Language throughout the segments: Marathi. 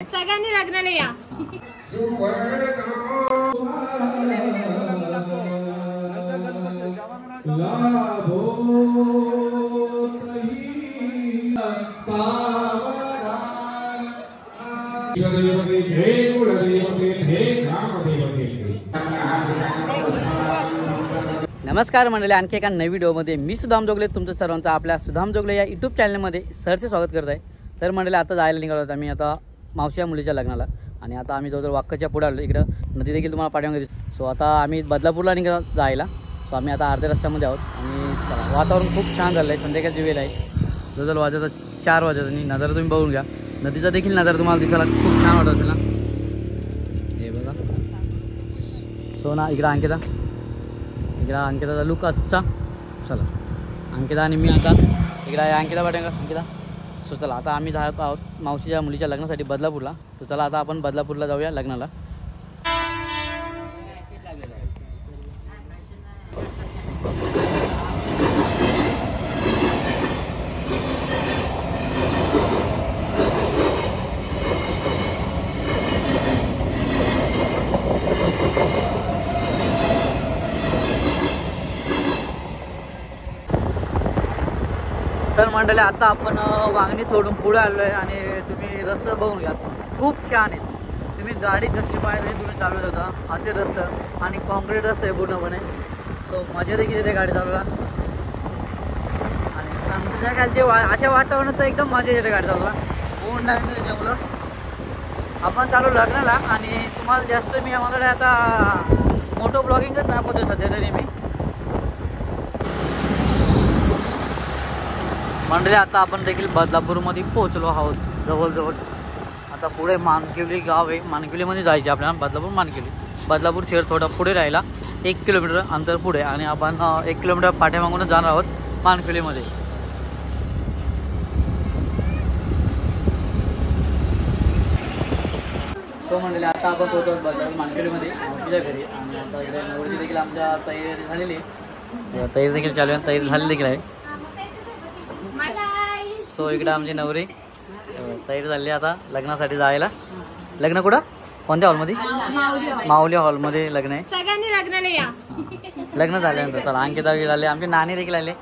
सगळ्यांनी लग्नाला या. नमस्कार मंडळी, आणखी एका नवी व्हिडिओमध्ये मी सुधाम जोगले तुमचं सर्वांचं आपल्या सुधाम जोगले या यूट्यूब चॅनलमध्ये सरचे स्वागत करत आहे. तर मंडळी आता जायला निघालो होतो आम्ही आता मावशी या मुलीच्या लग्नाला, आणि आता आम्ही जवळजवळ वाक्कच्या पुढे आलो. इकडं नदी देखील तुम्हाला पाठीमागे दिसते. सो आता आम्ही बदलापूरला निघालो जायला. सो आम्ही आता अर्ध्या रस्त्यामध्ये आहोत आणि वातावरण खूप छान झालं आहे. संध्याकाळची वेळ आहे, जवळजवळ वाजता 4 वाजता. आणि नजारा तुम्ही बघून घ्या, नदीचा देखील नजारा तुम्हाला दिसायला खूप छान वाटत असेल ना. हे बघा, सो ना इकडं अंकिताचा लुक आजचा. चला अंकिता आणि मी आता इकडं आहे. अंकिता पाठवून अंकिता. सो चला आता आम्ही जात आहोत मावशीच्या मुलीच्या लग्नासाठी बदलापूरला. तर चला आता आपण बदलापूरला जाऊया लग्नाला. तर मंडळी आता आपण वांगणी सोडून पुढे आलो आहे आणि तुम्ही रस्ता बघून घ्या, खूप छान आहे. तुम्ही गाडी जशी पाहिजे तुम्ही चालवत होता असे रस्ते आणि कॉन्क्रीट रस्ते आहे पूर्णपणे. सो मजा देखील येते गाडी चालवायला. आणि संध्याकाळचे अशा वातावरणात तर एकदम मजा येते गाडी चालवायला. ऊन लागते त्याच्यामुळं आपण चालू लग्नाला. आणि तुम्हाला जास्त मी यामध्ये आता मोठं ब्लॉगिंगच दाखवतो सध्या तरी मी. मंडळी आता आपण देखील बदलापूरमध्ये पोहोचलो आहोत जवळजवळ. आता पुढे मानकिवली गाव आहे, मानकिवलीमध्ये जायचे आपल्याला. बदलापूर शहर थोडा पुढे राहिला, 1 किलोमीटर अंतर पुढे. आणि आपण 1 किलोमीटर पाठीमागूनच जाणार आहोत मानकिवलीमध्ये. सो मंडळी आता आपण पोहोचतो बदलापूर मानकिवलीमध्ये मावशीच्या घरी. आणि आता इकडे नवरीची देखील आमच्या तयारी झालेली आहे, तयारी देखील चालू आहे, तयारी झाली देखील आहे. सो इकडं आमची नवरी तयारी झाली आता लग्नासाठी जायला. लग्न कुठं, कोणत्या हॉलमध्ये? माऊली हॉलमध्ये लग्न आहे. सगळ्यांनी लग्नाला या. लग्न झाल्यानंतर चला अंकिता वगैरे आले, आमचे नाणी देखील आले.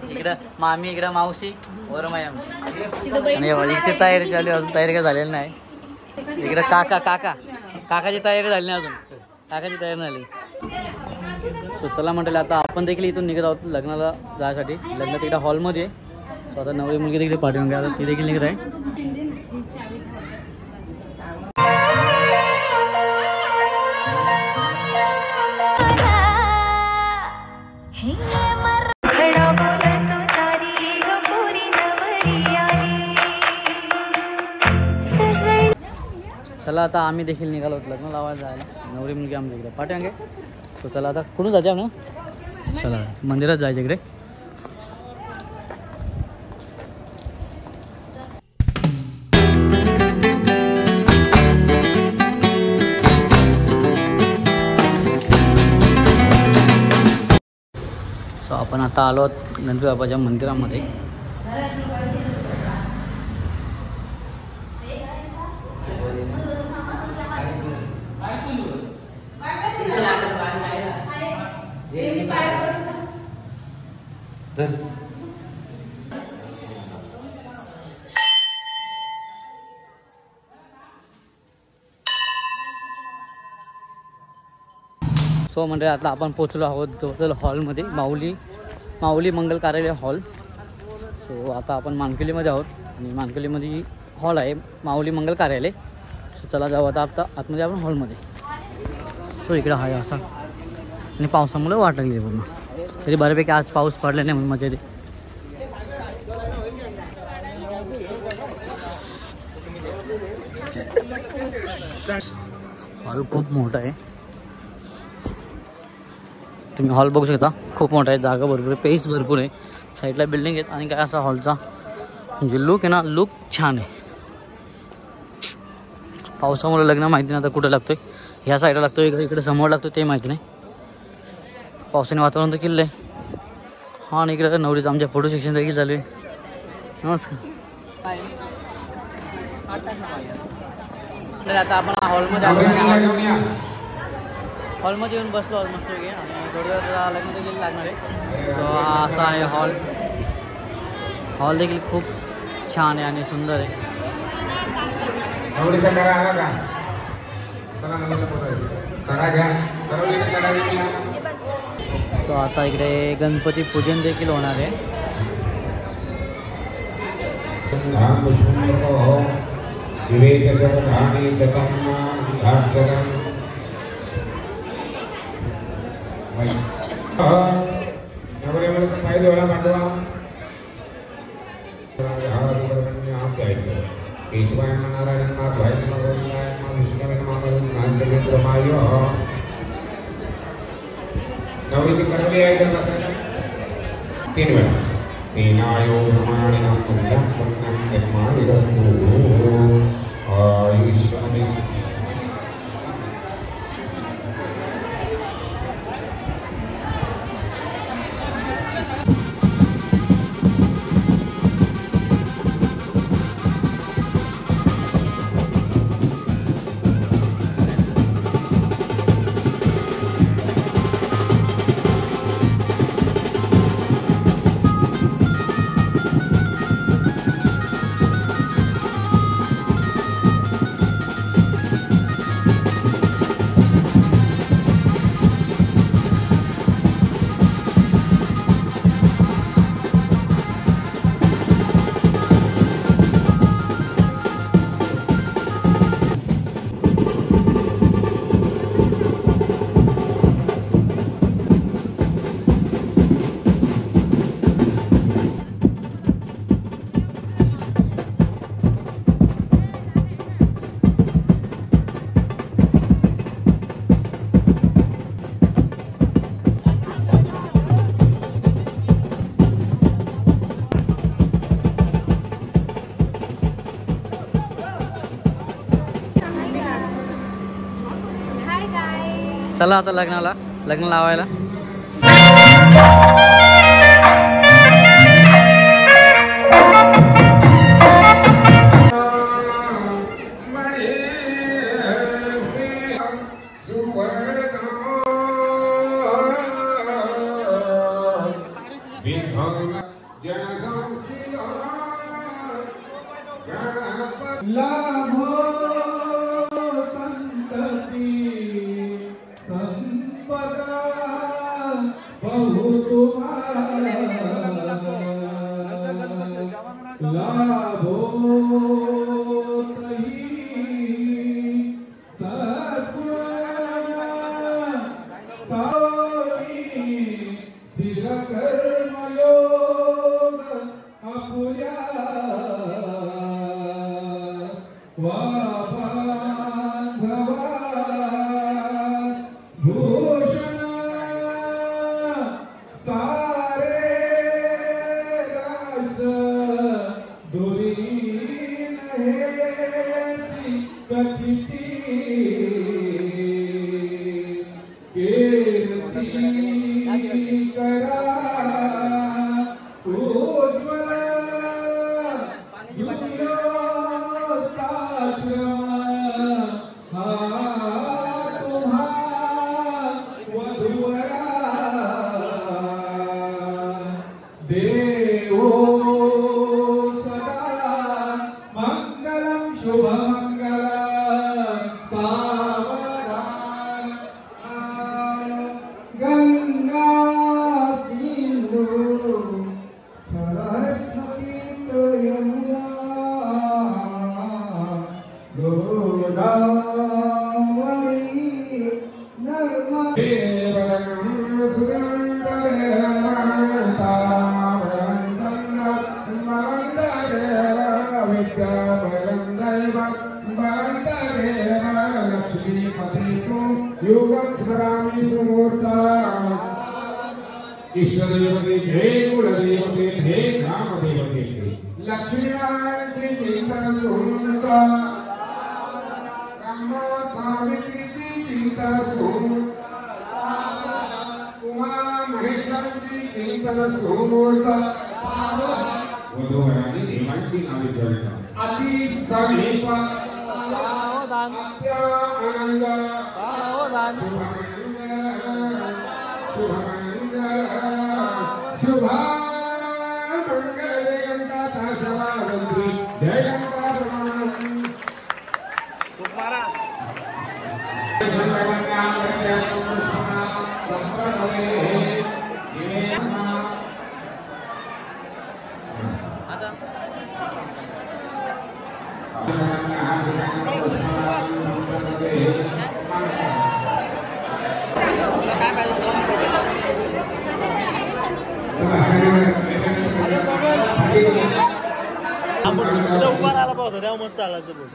इकडं मामी, इकडं मावशी, वरमाई आमची. आणि इथे तयारी चालू, अजून तयारी काय झालेली नाही. इकडं काकाची तयारी झाली नाही अजून, काकाची तयारी झाली. सो चला म्हटलं आता आपण देखील इथून निघत आहोत लग्नाला जायसाठी. लग्न तिकडं हॉलमध्ये आहे. सो आता नवरी मुलगी देखील पाठवून घ्या, ती देखील निघत आहे. चला आता आम्ही देखील निघालो होतो लग्न लावायला जायला. नवरी मुलगी आमच्या इकडे पाठवून घे. सो चला आता कुठून जायचे आपण? चला मंदिरात जायचं इकडे. सो आपण आता आलो गणपती बाप्पाच्या मंदिरामध्ये. सो म्हणजे आता आपण पोचलो आहोत जवळजवळ हॉलमध्ये, माऊली मंगल कार्यालय हॉल. सो आता आपण मानकिवलीमध्ये आहोत आणि मानकिवलीमध्ये हॉल आहे माऊली मंगल कार्यालय. सो चला जाऊ आता आतमध्ये आपण हॉलमध्ये. सो इकडं आहे असा, आणि पावसामुळे वाट लागली पूर्ण. तरी बऱ्यापैकी आज पाऊस पडला नाही म्हणून मजा येते. हॉल खूप मोठा आहे, तुम्ही हॉल बघू शकता. खूप मोठा आहे, जागा भरपूर आहे, पेस भरपूर आहे. साईडला बिल्डिंग आहेत. आणि काय असा हॉलचा म्हणजे लुक आहे ना, लुक छान आहे. पावसामुळे लग्न माहिती नाही आता कुठं लागतोय, ह्या साईडला लागतोय इकडे समोर लागतोय ते माहिती नाही. पावसाने वातावरण तर केलं आहे. हां, आणि इकडे नवरीचं आमच्या फोटो सेक्शन देखील चालू आहे. नमस्कार. तर आता आपण हॉलमध्ये आलो, हॉलमध्ये येऊन बसलो मस्त आणि थोडं लग्न देखील लागणार आहे. सो हा असा आहे हॉल. हॉल देखील खूप छान आहे आणि सुंदर आहे. तो आता इकडे गणपती पूजन देखील होणार आहे. केशवाय नारायण भाई नवरीची करवली आहे तर बसायला 3 वेळा. तेनायो प्रमाणेन पुण्यं पुण्यं निर्माणिरस्तु आयुष्यामि. चला आता लग्न लावायला. इष्टदेवते जय कुलदेवते जय ग्रामदेवते लक्ष्मीनारायण के चिंतन सुनता ब्रह्मा सावित्री की चिंतन सुन उमा महेश्वर की चिंतन सुनता वधूवरांनी देवांची नावे ठेवतात अति समीप सावधान सावधान उभा राहिला पाहतो तेव्हा मस्त चालायचं बोल.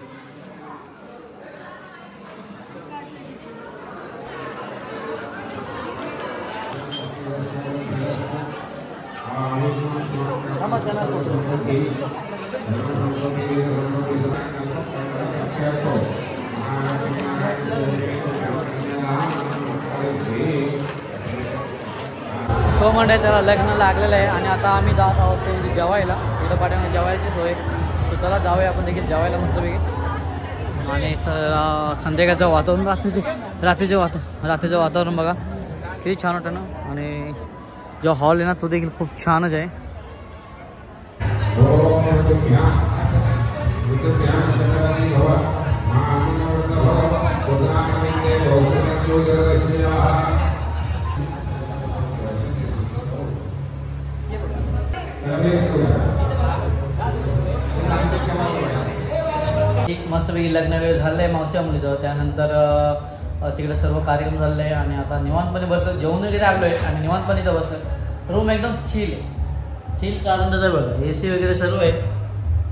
सो मंडळी त्याला लग्न लागलेलं आहे आणि आता आम्ही जात आहोत ते म्हणजे जेवायला. इथं पाठीमागे जेवायची सोय. तर चला जाऊया आपण देखील जेवायला मस्तपैकी. आणि संध्याकाळचं वातावरण रात्रीचं वातावरण बघा किती छान वाटतं ना. आणि जो हॉल आहे ना तो देखील खूप छानच आहे. एक मस्तपैकी लग्न वेळ झालं आहे मावशी मुलीचं. त्यानंतर तिकडे सर्व कार्यक्रम झालेले आहे आणि आता निवांतपणे बसलं. जेवण वगैरे आलो आहे आणि निवांतपणे इथं बसलं. रूम एकदम चिल आहे. चिल कारण त्याचं बघा AC वगैरे सर्व आहे.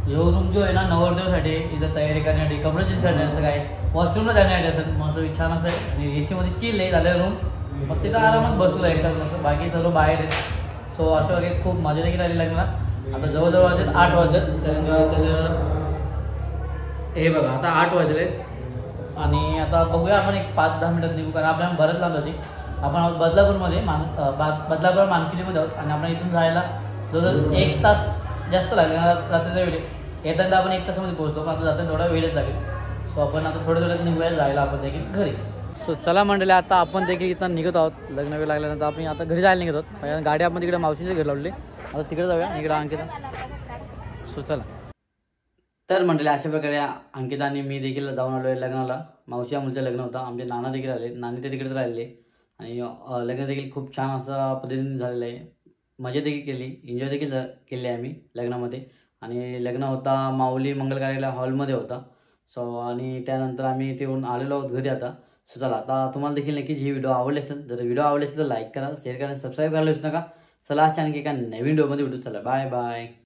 जो रूम जो आहे ना नवरदेवासाठी इथं तयारी करण्यासाठी कपडे चेंज करण्यासाठी काय वॉशरूमला जाण्यासाठी असं मस्त छान असं आहे. आणि AC मध्ये चिल आहे झालेलं रूम. मस्त इथं आरामात बसलो आहे एकदम मस्त. बाकी सर्व बाहेर आहेत. सो अशा वगैरे खूप मजा देखील आली लग्नाला. आता जवळजवळ वाजत 8 वाजत. त्याचं हे बघा आता 8 वाजले आणि आता बघूया आपण एक 5-10 मिनिटात निघू. कारण आपल्याला बरंच लांब जाते. आपण बदलापूरमध्ये बदलापूर मानकिनीमध्ये आहोत आणि आपण इथून जायला जवळजवळ 1 तास जास्त लागेल. रात्रीच्या वेळी येताना आपण 1 तासामध्ये पोहोचतो. पण आता जाताना थोडा वेळच लागेल. सो आपण आता थोड्या निघूया जायला आपण देखील घरी. सो चला मंडळी आता आपण देखील इथं निघत आहोत. लग्न वेळ लागल्यानंतर आपण आता घरी जायला निघत आहोत. गाडी आपण तिकडे मावशीचे घर लावले. आता तिकडे जाऊया. इकडे अंकिता. सो चला. तर मंडळी अशा प्रकारे अंकिता आणि मी देखील जाऊन आलो आहे लग्नाला. मावशी मुलीचं लग्न होतं. आमचे नाना देखील आले. नानी ते तिकडेच राहिले आणि लग्न देखील खूप छान असं पद्धतीने झालेलं आहे. मजा देखील केली. एन्जॉय देखील केली आम्ही लग्नामध्ये. आणि लग्न होता माऊली मंगल कार्यालय हॉलमध्ये होता. सो आणि त्यानंतर आम्ही तिकडून आलेलो आहोत घरी आता. सो चला आता तुम्हाला देखील नक्कीच ही व्हिडिओ आवडली असेल. जर व्हिडिओ आवडली असेल तर लाईक करा, शेअर करा, सबस्क्राईब करायला विसरू नका. चला आणखी एका नवीन व्हिडिओमध्ये भेटू. चला बाय बाय.